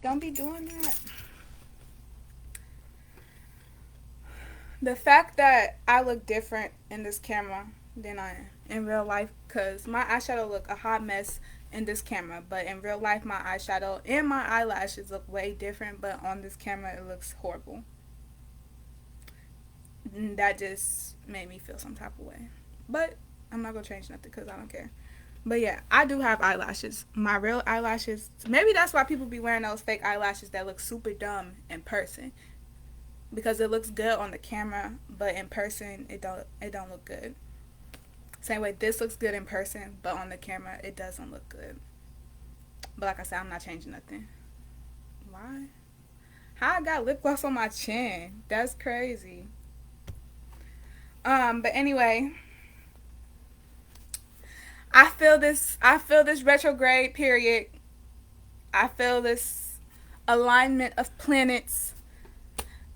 Don't be doing that. The fact that I look different in this camera than I am in real life, because my eyeshadow look a hot mess in this camera, but in real life my eyeshadow and my eyelashes look way different, but on this camera it looks horrible. And that just made me feel some type of way. But I'm not gonna change nothing because I don't care. But yeah, I do have eyelashes. My real eyelashes. Maybe that's why people be wearing those fake eyelashes that look super dumb in person, because it looks good on the camera, but in person it don't look good. Same way this looks good in person, but on the camera it doesn't look good. But like I said, I'm not changing nothing. Why? How I got lip gloss on my chin? That's crazy. But anyway, I feel this retrograde period. I feel this alignment of planets,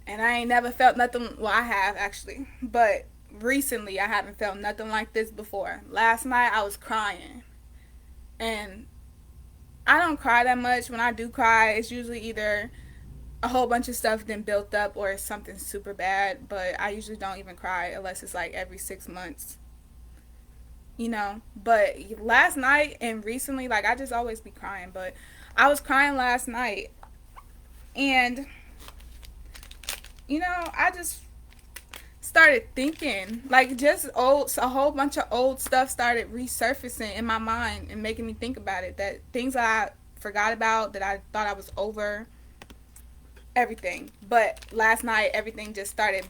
and I ain't never felt nothing. Well, I have actually, but recently I haven't felt nothing like this before. Last night I was crying, and I don't cry that much. When I do cry, it's usually either a whole bunch of stuff then built up or it's something super bad. But I usually don't even cry unless it's like every 6 months, you know. But last night and recently, like, I just always be crying, but I was crying last night, and I just started thinking, like, just old a whole bunch of old stuff started resurfacing in my mind and making me think about it, that things that I forgot about, that I thought I was over, everything. But last night everything just started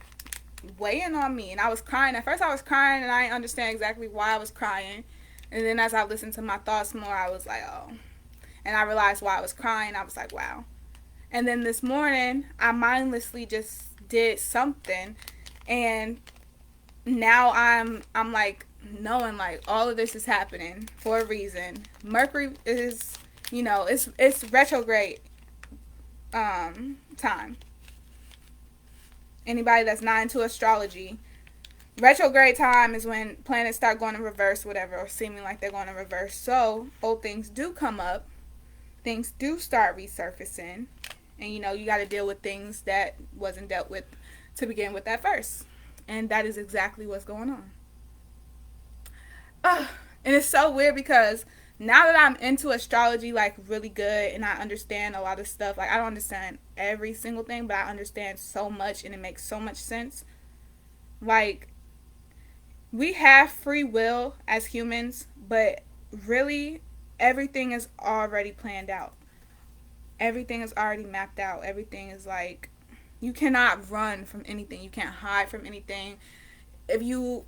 weighing on me, and I was crying. At first I was crying and I didn't understand exactly why I was crying, and then as I listened to my thoughts more, I was like, oh. And I realized why I was crying. I was like, wow. And then this morning I mindlessly just did something, and now I'm like knowing, like, all of this is happening for a reason. Mercury is, it's retrograde time. Anybody that's not into astrology, retrograde time is when planets start going in reverse, whatever, or seeming like they're going in reverse. So old things do come up, things do start resurfacing, and you got to deal with things that wasn't dealt with to begin with at first, and that is exactly what's going on. Ugh. And it's so weird because now that I'm into astrology, like, really good, and I understand a lot of stuff, like, I don't understand every single thing, but I understand so much and it makes so much sense. Like, we have free will as humans, but really everything is already planned out. Everything is already mapped out. Everything is like, you cannot run from anything. You can't hide from anything. If you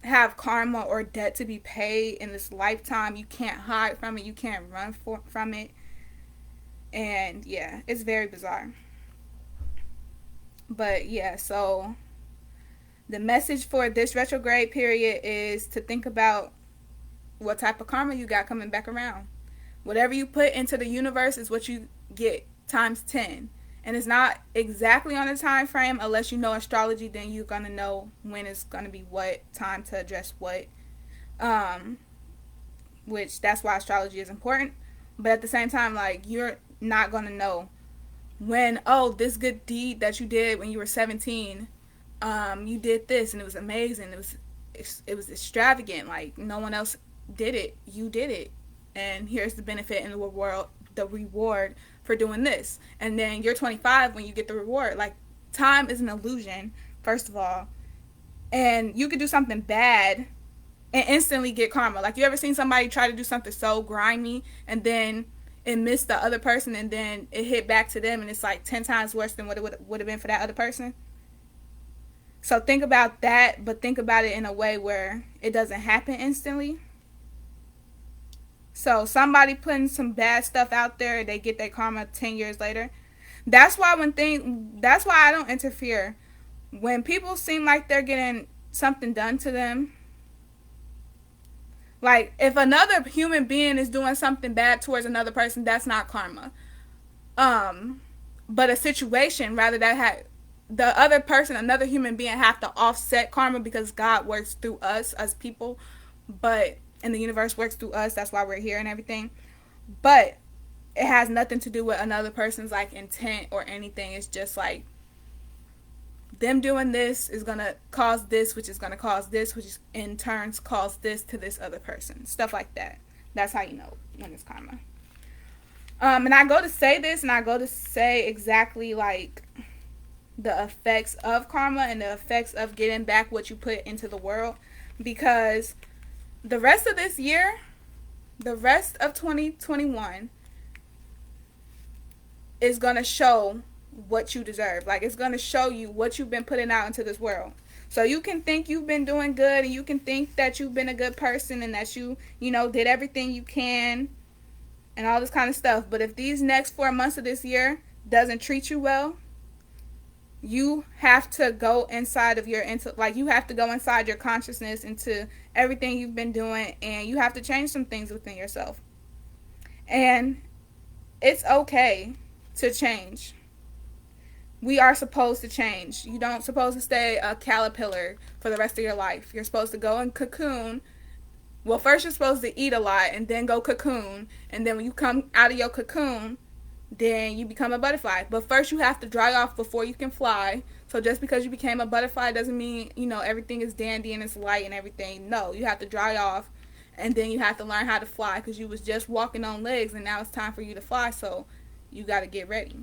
have karma or debt to be paid in this lifetime, you can't hide from it. You can't run from it. And yeah, it's very bizarre. But yeah, so the message for this retrograde period is to think about what type of karma you got coming back around. Whatever you put into the universe is what you get times 10. And it's not exactly on a time frame. Unless you know astrology, then you're going to know when it's going to be what time to address what. Um, which, that's why astrology is important. But at the same time, like, you're not going to know when, oh, this good deed that you did when you were 17, you did this and it was amazing. It was extravagant. Like, no one else did it. You did it. And here's the benefit and the reward for doing this. And then you're 25 when you get the reward. Like, time is an illusion, first of all. And you could do something bad and instantly get karma. Like, you ever seen somebody try to do something so grimy and then it missed the other person and then it hit back to them and it's like 10 times worse than what it would have been for that other person? So think about that, but think about it in a way where it doesn't happen instantly. So somebody putting some bad stuff out there, they get their karma 10 years later. That's why I don't interfere. When people seem like they're getting something done to them, like, if another human being is doing something bad towards another person, that's not karma. But a situation, rather, that had the other person, another human being, have to offset karma because God works through us as people, but and the universe works through us. That's why we're here and everything. But it has nothing to do with another person's like intent or anything. It's just like them doing this is gonna cause this, which is gonna cause this, which is in turns cause this to this other person. Stuff like that. That's how you know when it's karma. And I go to say this, and I go to say exactly like the effects of karma and the effects of getting back what you put into the world, because the rest of this year, the rest of 2021 is going to show what you deserve. Like, it's going to show you what you've been putting out into this world. So you can think you've been doing good, and you can think that you've been a good person and that you know, did everything you can and all this kind of stuff. But if these next 4 months of this year doesn't treat you well, you have to go inside of your, like, you have to go inside your consciousness into everything you've been doing, and you have to change some things within yourself. And it's okay to change. We are supposed to change. You don't supposed to stay a caterpillar for the rest of your life. You're supposed to go and cocoon. Well, first you're supposed to eat a lot and then go cocoon. And then when you come out of your cocoon, then you become a butterfly. But first you have to dry off before you can fly. So just because you became a butterfly doesn't mean, you know, everything is dandy and it's light and everything. No, you have to dry off, and then you have to learn how to fly, because you was just walking on legs and now it's time for you to fly. So you got to get ready.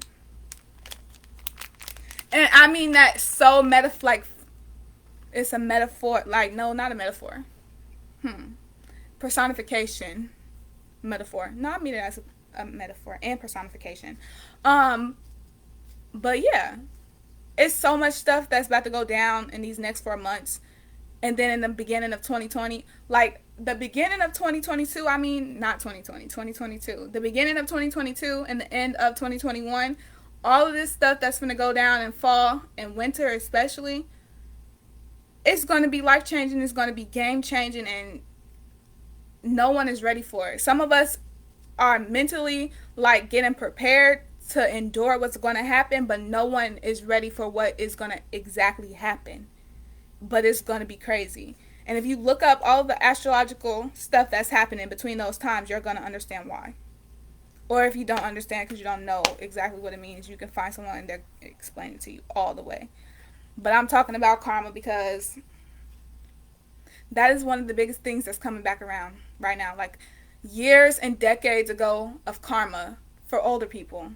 And I mean that so like, it's a metaphor. Like, no, not a metaphor. Personification. Metaphor. No, I mean it as a metaphor and personification. But yeah, it's so much stuff that's about to go down in these next 4 months. And then in the beginning of 2020, like the beginning of 2022, I mean, not 2020, 2022, the beginning of 2022 and the end of 2021, all of this stuff that's going to go down in fall and winter especially, it's going to be life-changing, it's going to be game-changing, and no one is ready for it. Some of us are mentally like getting prepared to endure what's going to happen, but no one is ready for what is going to exactly happen. But it's going to be crazy. And if you look up all the astrological stuff that's happening between those times, you're going to understand why. Or if you don't understand because you don't know exactly what it means, you can find someone that explain it to you all the way. But I'm talking about karma because that is one of the biggest things that's coming back around right now. Like years and decades ago of karma for older people,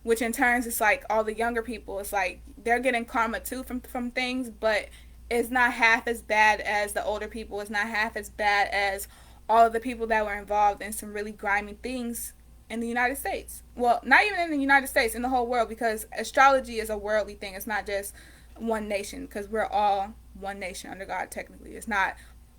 which in turns it's like all the younger people, it's like they're getting karma too from things, but it's not half as bad as the older people. It's not half as bad as all of the people that were involved in some really grimy things in the United States. Well, not even in the United States, in the whole world, because astrology is a worldly thing. It's not just one nation, because we're all one nation under God technically. It's not,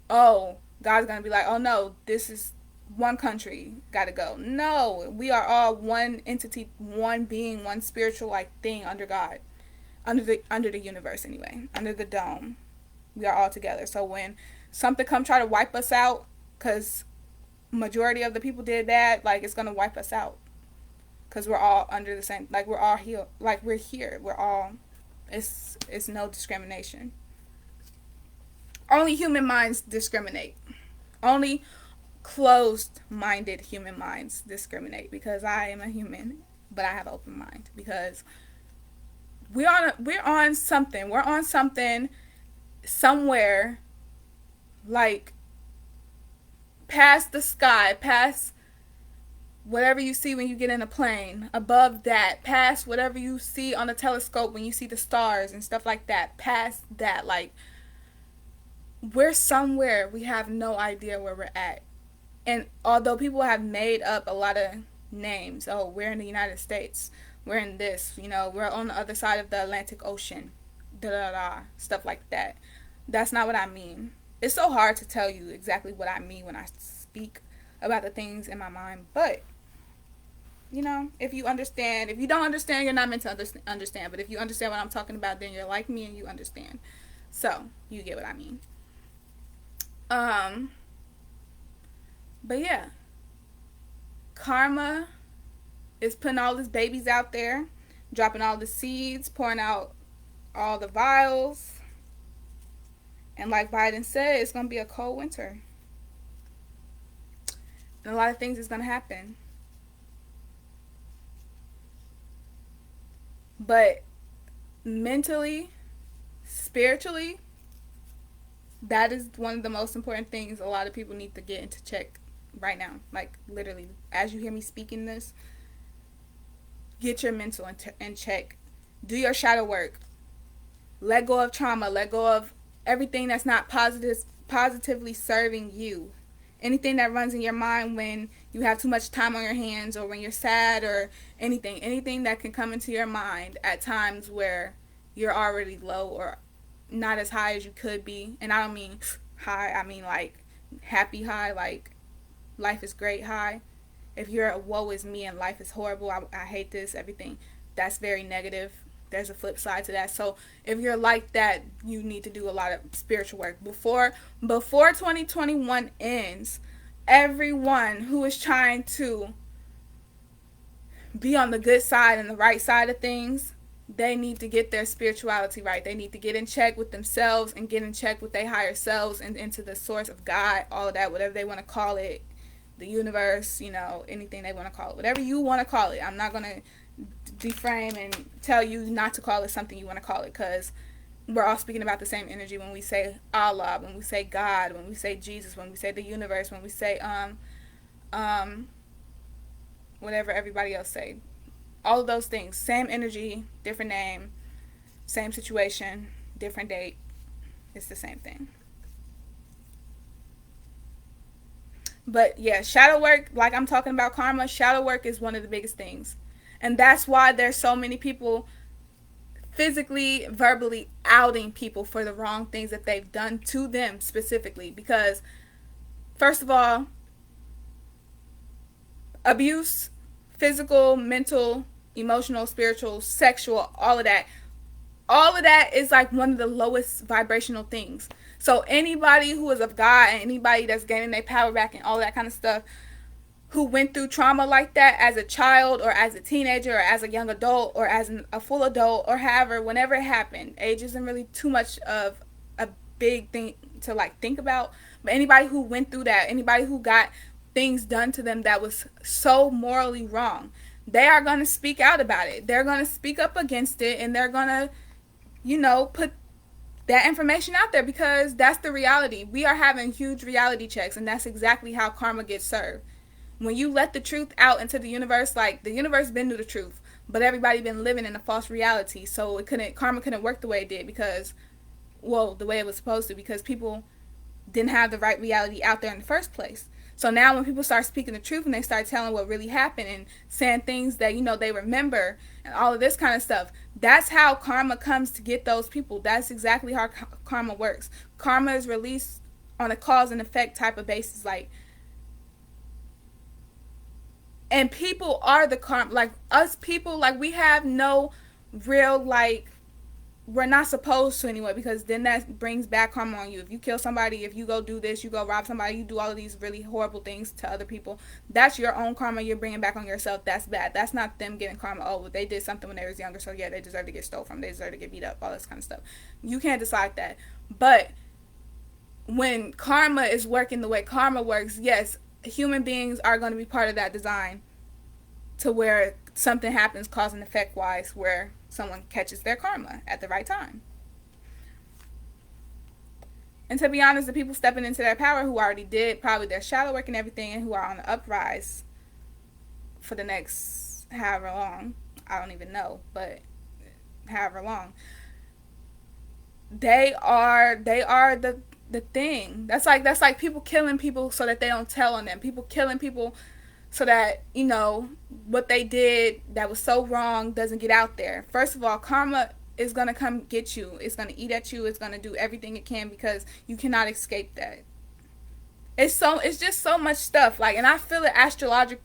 oh, God's going to be like, oh no, this is one country, gotta go. No, we are all one entity, one being, one spiritual like thing under God, under the universe anyway, under the dome. We are all together. So when something come try to wipe us out, because majority of the people did bad, like it's gonna wipe us out, because we're all under the same, like we're all here, like we're here, we're all, it's no discrimination. Only human minds discriminate. Only closed-minded human minds discriminate, because I am a human, but I have an open mind, because we're on something somewhere, like past the sky, past whatever you see when you get in a plane, above that, past whatever you see on the telescope when you see the stars and stuff like that, past that, like we're somewhere, we have no idea where we're at. And although people have made up a lot of names, oh, we're in the United States, we're in this, you know, we're on the other side of the Atlantic Ocean, stuff like that. That's not what I mean. It's so hard to tell you exactly what I mean when I speak about the things in my mind. But, you know, if you understand, if you don't understand, you're not meant to understand. But if you understand what I'm talking about, then you're like me and you understand. So, you get what I mean. But yeah, karma is putting all these babies out there, dropping all the seeds, pouring out all the vials. And like Biden said, it's going to be a cold winter. And a lot of things is going to happen. But mentally, spiritually, that is one of the most important things a lot of people need to get into check right now. Like, literally, as you hear me speaking this, get your mental in check. Do your shadow work. Let go of trauma. Let go of everything that's not positively serving you. Anything that runs in your mind when you have too much time on your hands, or when you're sad, or anything that can come into your mind at times where you're already low or not as high as you could be. And I don't mean high, I mean like happy high, like life is great high. If you're a woe is me and life is horrible, I hate this, everything, that's very negative. There's a flip side to that. So if you're like that, you need to do a lot of spiritual work before 2021 ends. Everyone who is trying to be on the good side and the right side of things, they need to get their spirituality right. They need to get in check with themselves and get in check with their higher selves and into the source of God, all of that, whatever they want to call it, the universe, anything they want to call it, whatever you want to call it. I'm not going to deframe and tell you not to call it something you want to call it, because we're all speaking about the same energy when we say Allah, when we say God, when we say Jesus, when we say the universe, when we say whatever everybody else say. All of those things, same energy, different name, same situation, different date. It's the same thing. But yeah, shadow work, like I'm talking about karma, shadow work is one of the biggest things. And that's why there's so many people physically, verbally outing people for the wrong things that they've done to them specifically. Because, first of all, abuse, physical, mental, emotional, spiritual, sexual, all of that is like one of the lowest vibrational things. So anybody who is of God and anybody that's gaining their power back and all that kind of stuff, who went through trauma like that as a child or as a teenager or as a young adult or as a full adult or however, whenever it happened, age isn't really too much of a big thing to like think about. But anybody who went through that, anybody who got things done to them that was so morally wrong, they are going to speak out about it. They're going to speak up against it, and they're going to, put that information out there, because that's the reality. We are having huge reality checks, and that's exactly how karma gets served. When you let the truth out into the universe, like the universe been to the truth, but everybody been living in a false reality. So karma couldn't work the way it did the way it was supposed to, because people didn't have the right reality out there in the first place. So now when people start speaking the truth and they start telling what really happened and saying things that, they remember and all of this kind of stuff, that's how karma comes to get those people. That's exactly how karma works. Karma is released on a cause and effect type of basis, and people are the karma. Like, us people, like, we have no real, we're not supposed to anyway, because then that brings back karma on you. If you kill somebody, if you go do this, you go rob somebody, you do all of these really horrible things to other people, that's your own karma you're bringing back on yourself. That's bad. That's not them getting karma. Oh, they did something when they was younger, so yeah, they deserve to get stole from, they deserve to get beat up, all this kind of stuff. You can't decide that. But when karma is working the way karma works, yes, human beings are going to be part of that design, to where something happens cause and effect wise, where someone catches their karma at the right time. And to be honest, the people stepping into their power who already did probably their shadow work and everything, and who are on the uprise for the next however long, I don't even know, but however long, they are the thing. That's like people killing people so that they don't tell on them. People killing people so that, what they did that was so wrong doesn't get out there. First of all, karma is going to come get you. It's going to eat at you. It's going to do everything it can, because you cannot escape that. It's just so much stuff. And I feel the astrological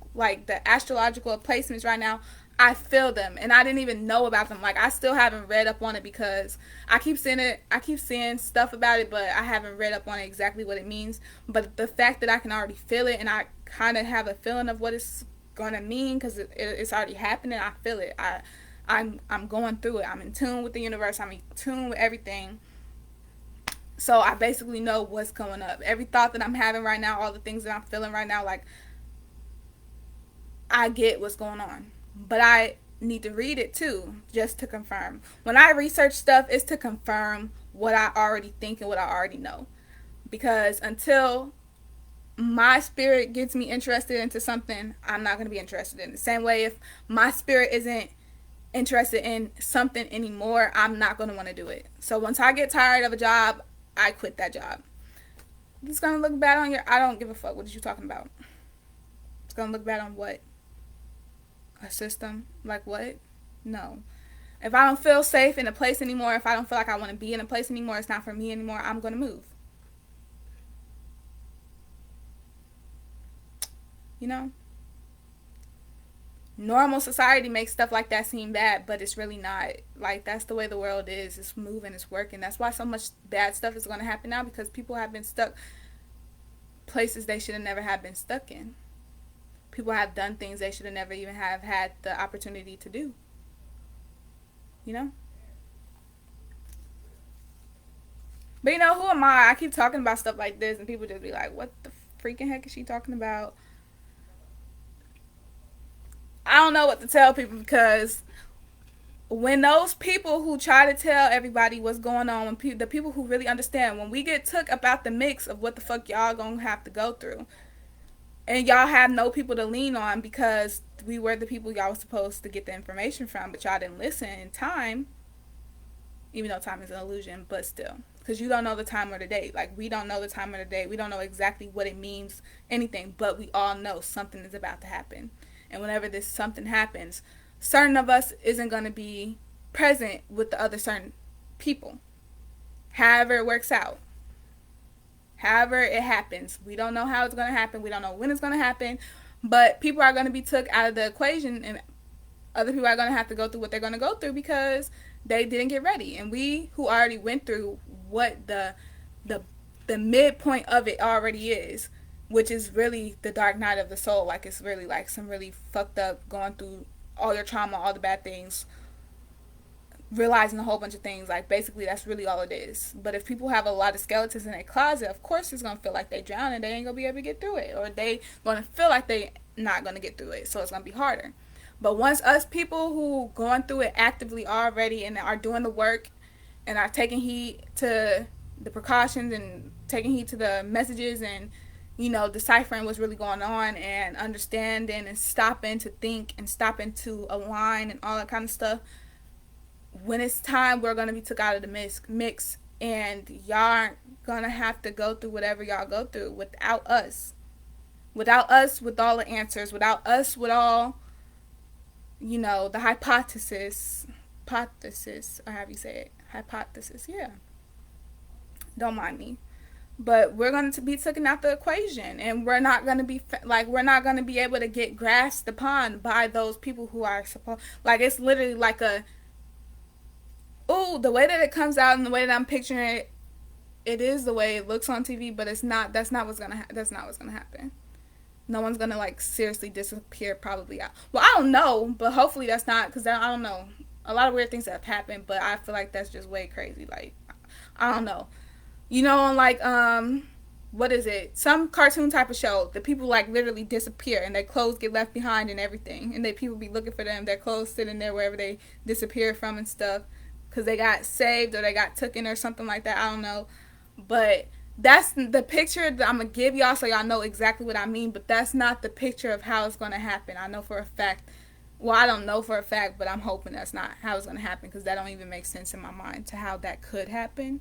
placements right now. I feel them, and I didn't even know about them. I still haven't read up on it, because I keep seeing it. I keep seeing stuff about it, but I haven't read up on it exactly what it means. But the fact that I can already feel it, and I kind of have a feeling of what it's gonna mean, because it's already happening. I feel it. I'm going through it. I'm in tune with the universe. I'm in tune with everything. So I basically know what's going up. Every thought that I'm having right now, all the things that I'm feeling right now, I get what's going on. But need to read it too, just to confirm. When I research stuff, it's to confirm what I already think and what I already know. Because until my spirit gets me interested into something, I'm not going to be interested in it. The same way, if my spirit isn't interested in something anymore, I'm not going to want to do it. So once I get tired of a job, I quit that job. It's going to look bad on your... I don't give a fuck. What are you talking about? It's going to look bad on what? A system? Like what? No. If I don't feel safe in a place anymore, if I don't feel like I want to be in a place anymore, it's not for me anymore, I'm going to move. You know? Normal society makes stuff like that seem bad, but it's really not. Like, that's the way the world is. It's moving, it's working. That's why so much bad stuff is going to happen now, because people have been stuck places they should have never have been stuck in. People have done things they should have never even have had the opportunity to do. You know? But you know, who am I? I keep talking about stuff like this and people just be like, what the freaking heck is she talking about? I don't know what to tell people, because when those people who try to tell everybody what's going on, when the people who really understand, when we get took about the mix of what the fuck y'all gonna have to go through, and y'all have no people to lean on because we were the people y'all was supposed to get the information from, but y'all didn't listen in time, even though time is an illusion, but still, because you don't know the time or the date. Like, we don't know the time or the date. We don't know exactly what it means, anything, but we all know something is about to happen. And whenever this something happens, certain of us isn't going to be present with the other certain people. However it works out. However it happens. We don't know how it's going to happen. We don't know when it's going to happen. But people are going to be took out of the equation, and other people are going to have to go through what they're going to go through because they didn't get ready. And we who already went through what the midpoint of it already is, which is really the dark night of the soul. Like, it's really like some really fucked up, going through all your trauma, all the bad things, realizing a whole bunch of things. Like, basically, that's really all it is. But if people have a lot of skeletons in their closet, of course it's going to feel like they drown and they ain't going to be able to get through it. Or they going to feel like they not going to get through it. So it's going to be harder. But once us people who going through it actively already and are doing the work and are taking heed to the precautions and taking heed to the messages and, you know, deciphering what's really going on and understanding and stopping to think and stopping to align and all that kind of stuff, when it's time, we're going to be took out of the mix, and y'all aren't going to have to go through whatever y'all go through without us. Without us with all the answers, without us with all, you know, the hypothesis, or however you say it, hypothesis, yeah. Don't mind me. But we're going to be taken out the equation, and we're not going to be we're not going to be able to get grasped upon by those people who are supposed, like, it's literally like the way that it comes out and the way that I'm picturing it, it is the way it looks on TV, but it's not. That's not what's gonna happen. No one's gonna, like, seriously disappear probably out. Well, I don't know, but hopefully that's not, because I don't know. A lot of weird things have happened, but I feel like that's just way crazy. Like, I don't know. You know, on, like, what is it? Some cartoon type of show, the people, like, literally disappear and their clothes get left behind and everything. And people be looking for them, their clothes sitting there wherever they disappeared from and stuff, because they got saved or they got taken or something like that. I don't know. But that's the picture that I'm going to give y'all so y'all know exactly what I mean. But that's not the picture of how it's going to happen. I know for a fact. Well, I don't know for a fact, but I'm hoping that's not how it's going to happen, because that don't even make sense in my mind to how that could happen.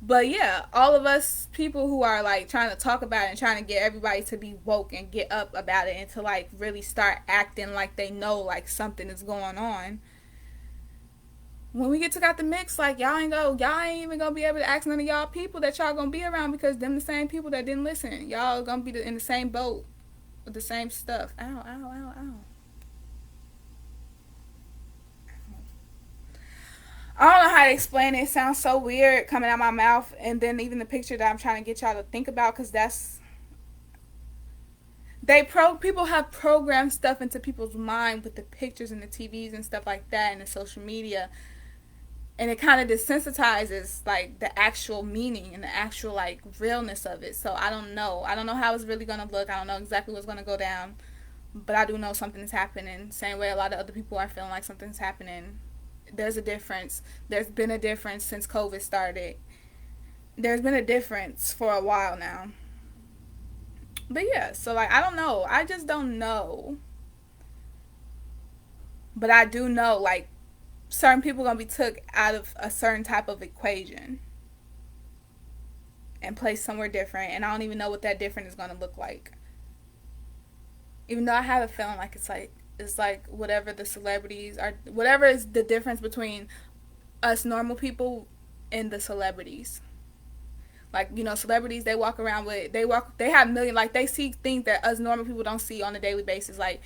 But yeah, all of us people who are, like, trying to talk about it and trying to get everybody to be woke and get up about it and to, like, really start acting like they know, like, something is going on. When we get took out the mix, like, y'all ain't even gonna be able to ask none of y'all people that y'all gonna be around, because them the same people that didn't listen. Y'all gonna be in the same boat with the same stuff. Ow, ow, ow, ow. I don't know how to explain it. It sounds so weird coming out my mouth, and then even the picture that I'm trying to get y'all to think about, because that's people have programmed stuff into people's mind with the pictures and the TVs and stuff like that and the social media, and it kind of desensitizes, like, the actual meaning and the actual, like, realness of it. So I don't know how it's really gonna look. I don't know exactly what's gonna go down, but I do know something's happening. Same way a lot of other people are feeling like something's happening. There's a difference. There's been a difference since COVID started. There's been a difference for a while now. But yeah, so like I don't know. I just don't know. But I do know like certain people gonna be took out of a certain type of equation and placed somewhere different, and I don't even know what that different is gonna look like. Even though I have a feeling like it's like whatever the celebrities are, whatever is the difference between us normal people and the celebrities. Like, you know, celebrities, they walk around with, they have million, like they see things that us normal people don't see on a daily basis, like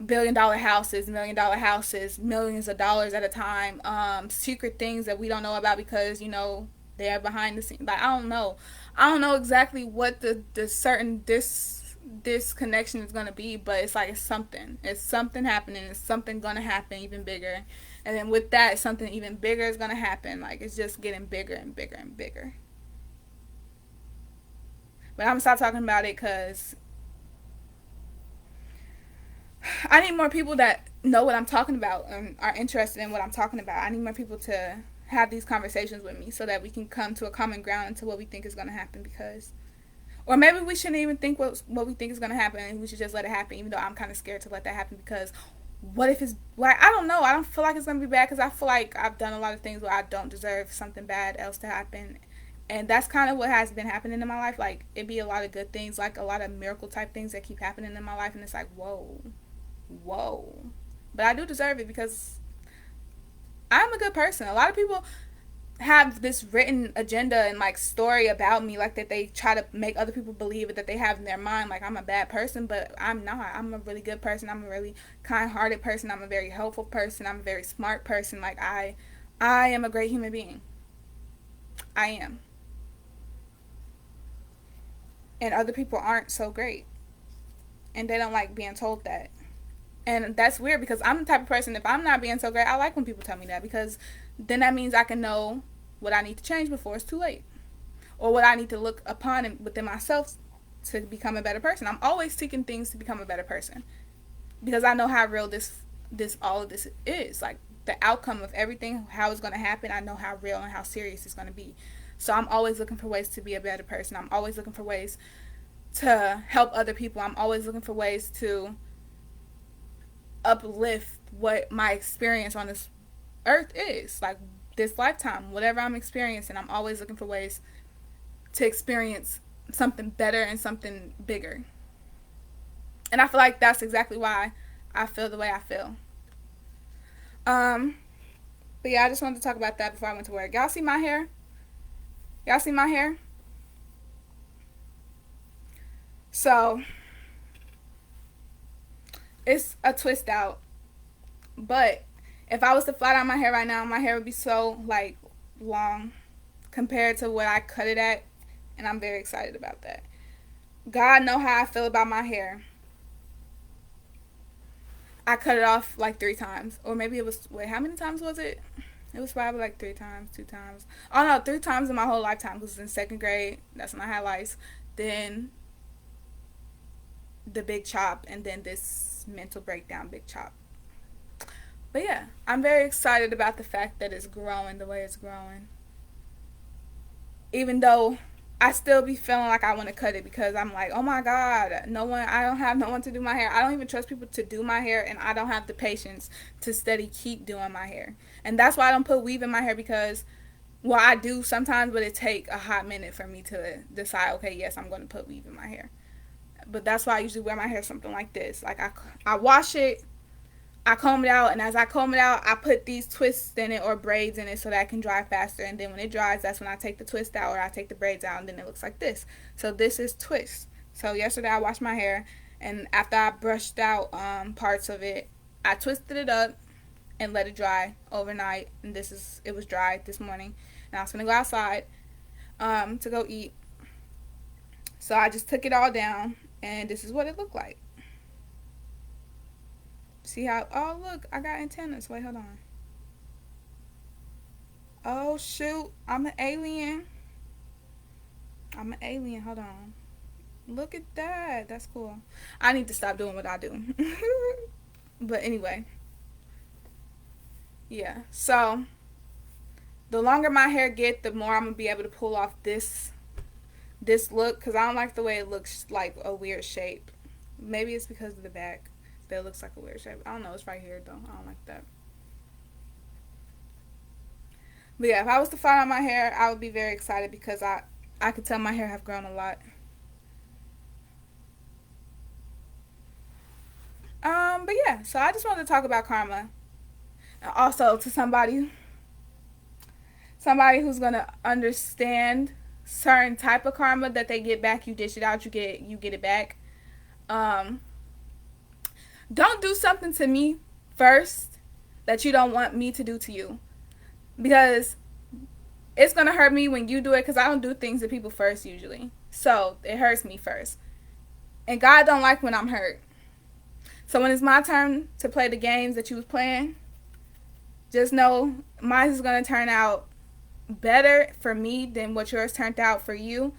$1 billion houses, $1 million houses, millions of dollars at a time, secret things that we don't know about because, you know, they're behind the scenes. Like, I don't know exactly what the certain this connection is gonna be, but it's like it's something happening, it's something gonna happen even bigger, and then with that, something even bigger is gonna happen. Like, it's just getting bigger and bigger and bigger. But I'm gonna stop talking about it because I need more people that know what I'm talking about and are interested in what I'm talking about. I need more people to have these conversations with me so that we can come to a common ground into what we think is gonna happen. Because, or maybe we shouldn't even think what we think is gonna happen, and we should just let it happen. Even though I'm kind of scared to let that happen because what if it's like, I don't know. I don't feel like it's gonna be bad because I feel like I've done a lot of things where I don't deserve something bad else to happen, and that's kind of what has been happening in my life. Like, it be a lot of good things, like a lot of miracle type things that keep happening in my life, and it's like, whoa. But I do deserve it because I'm a good person. A lot of people have this written agenda and like story about me, like that they try to make other people believe it, that they have in their mind, like I'm a bad person, but I'm not. I'm a really good person. I'm a really kind-hearted person. I'm a very helpful person. I'm a very smart person. Like, I am a great human being. I am. And other people aren't so great, and they don't like being told that. And that's weird because I'm the type of person, if I'm not being so great, I like when people tell me that, because then that means I can know what I need to change before it's too late, or what I need to look upon and within myself to become a better person. I'm always seeking things to become a better person because I know how real this all of this is. Like, the outcome of everything, how it's going to happen, I know how real and how serious it's going to be. So I'm always looking for ways to be a better person. I'm always looking for ways to help other people. I'm always looking for ways to uplift what my experience on this earth is, like this lifetime, whatever I'm experiencing. I'm always looking for ways to experience something better and something bigger. And I feel like that's exactly why I feel the way I feel. Um, but yeah, I just wanted to talk about that before I went to work. Y'all see my hair? Y'all see my hair? So it's a twist out, but if I was to flat out my hair right now, my hair would be so like long compared to what I cut it at, and I'm very excited about that. God know how I feel about my hair. I cut it off like 3 times, or maybe it was, wait, how many times was it? It was probably like 3 times, 2 times. Oh no, 3 times in my whole lifetime. Because in second grade, that's when I had lice. Then the big chop, and then this mental breakdown big chop. But yeah, I'm very excited about the fact that it's growing the way it's growing. Even though I still be feeling like I want to cut it because I'm like, oh my God, I don't have no one to do my hair. I don't even trust people to do my hair, and I don't have the patience to steady keep doing my hair. And that's why I don't put weave in my hair because, well, I do sometimes, but it take a hot minute for me to decide, okay, yes, I'm going to put weave in my hair. But that's why I usually wear my hair something like this. Like, I wash it, I comb it out, and as I comb it out, I put these twists in it or braids in it so that it can dry faster. And then when it dries, that's when I take the twist out or I take the braids out, and then it looks like this. So this is twist. So yesterday I washed my hair, and after I brushed out parts of it, I twisted it up and let it dry overnight. And it was dry this morning. And I was gonna go outside to go eat. So I just took it all down, and this is what it looked like. See how, oh look, I got antennas. Wait, hold on. Oh shoot, I'm an alien. Hold on. Look at that. That's cool. I need to stop doing what I do. But anyway, yeah. So the longer my hair get, the more I'm gonna be able to pull off this look, because I don't like the way it looks like a weird shape. Maybe it's because of the back that it looks like a weird shape. I don't know. It's right here though. I don't like that. But yeah, if I was to file out my hair, I would be very excited because I could tell my hair have grown a lot. But yeah, so I just wanted to talk about karma. And also to somebody who's gonna understand certain type of karma that they get back. You dish it out, you get it back. Um, don't do something to me first that you don't want me to do to you, because it's gonna hurt me when you do it, because I don't do things to people first usually. So it hurts me first. And God don't like when I'm hurt. So when it's my turn to play the games that you was playing, just know mine is gonna turn out better for me than what yours turned out for you,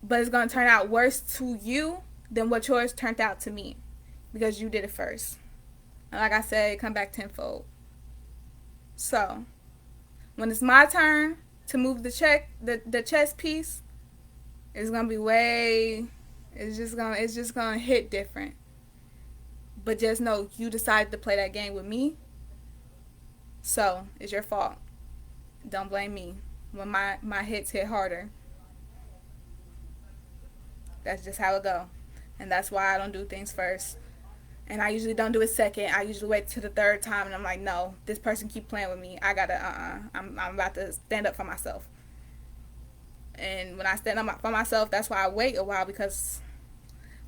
but it's gonna turn out worse to you than what yours turned out to me, because you did it first. And like I said, come back tenfold. So when it's my turn to move the chess piece, it's gonna be way. It's just gonna hit different. But just know you decided to play that game with me, so it's your fault. Don't blame me when my hits hit harder. That's just how it go, and that's why I don't do things first. And I usually don't do it second. I usually wait to the third time, and I'm like, no, this person keep playing with me. I gotta I'm about to stand up for myself. And when I stand up for myself, that's why I wait a while, because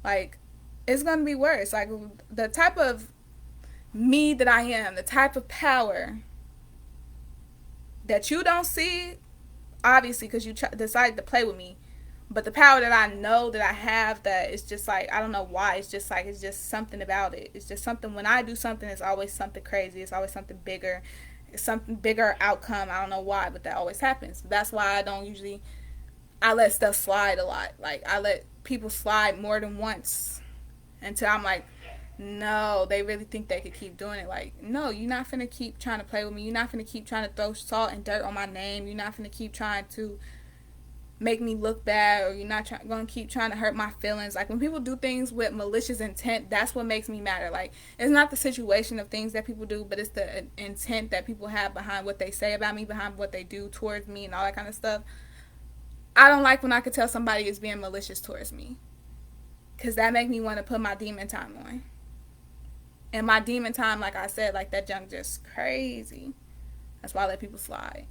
like it's gonna be worse. Like the type of me that I am, the type of power that you don't see, obviously, because you decided to play with me. But the power that I know that I have, that it's just like, I don't know why. It's just like, it's just something about it. It's just something. When I do something, it's always something crazy. It's always something bigger. It's something bigger outcome. I don't know why, but that always happens. That's why I don't usually, I let stuff slide a lot. Like, I let people slide more than once until I'm like, no, they really think they could keep doing it. Like, no, you're not finna keep trying to play with me. You're not finna keep trying to throw salt and dirt on my name. You're not finna keep trying to make me look bad, or you're not gonna keep trying to hurt my feelings. Like when people do things with malicious intent, that's what makes me matter. Like it's not the situation of things that people do, but it's the intent that people have behind what they say about me, behind what they do towards me, and all that kind of stuff. I don't like when I could tell somebody is being malicious towards me, because that make me want to put my demon time on. And my demon time, like I said, like that junk just crazy. That's why I let people slide.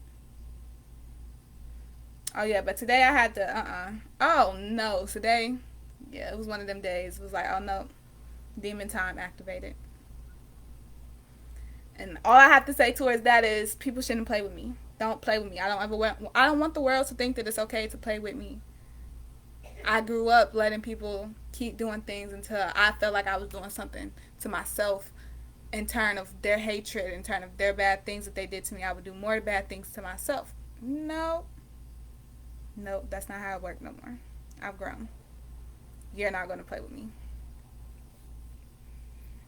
Oh yeah, but today I had to oh no, today, yeah, it was one of them days. It was like, oh no, demon time activated. And all I have to say towards that is people shouldn't play with me. Don't play with me. I don't want the world to think that it's okay to play with me. I grew up letting people keep doing things until I felt like I was doing something to myself in turn of their hatred, in turn of their bad things that they did to me. I would do more bad things to myself. No, nope, that's not how it works no more. I've grown. You're not going to play with me.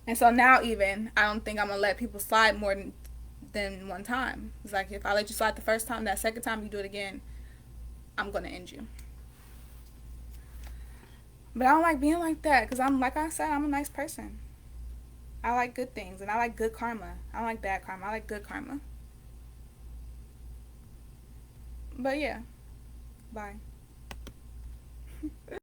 And so now, even, I don't think I'm going to let people slide more than one time. It's like if I let you slide the first time, that second time you do it again, I'm going to end you. But I don't like being like that, because like I said, I'm a nice person. I like good things, and I like good karma. I don't like bad karma. I like good karma. But yeah, bye.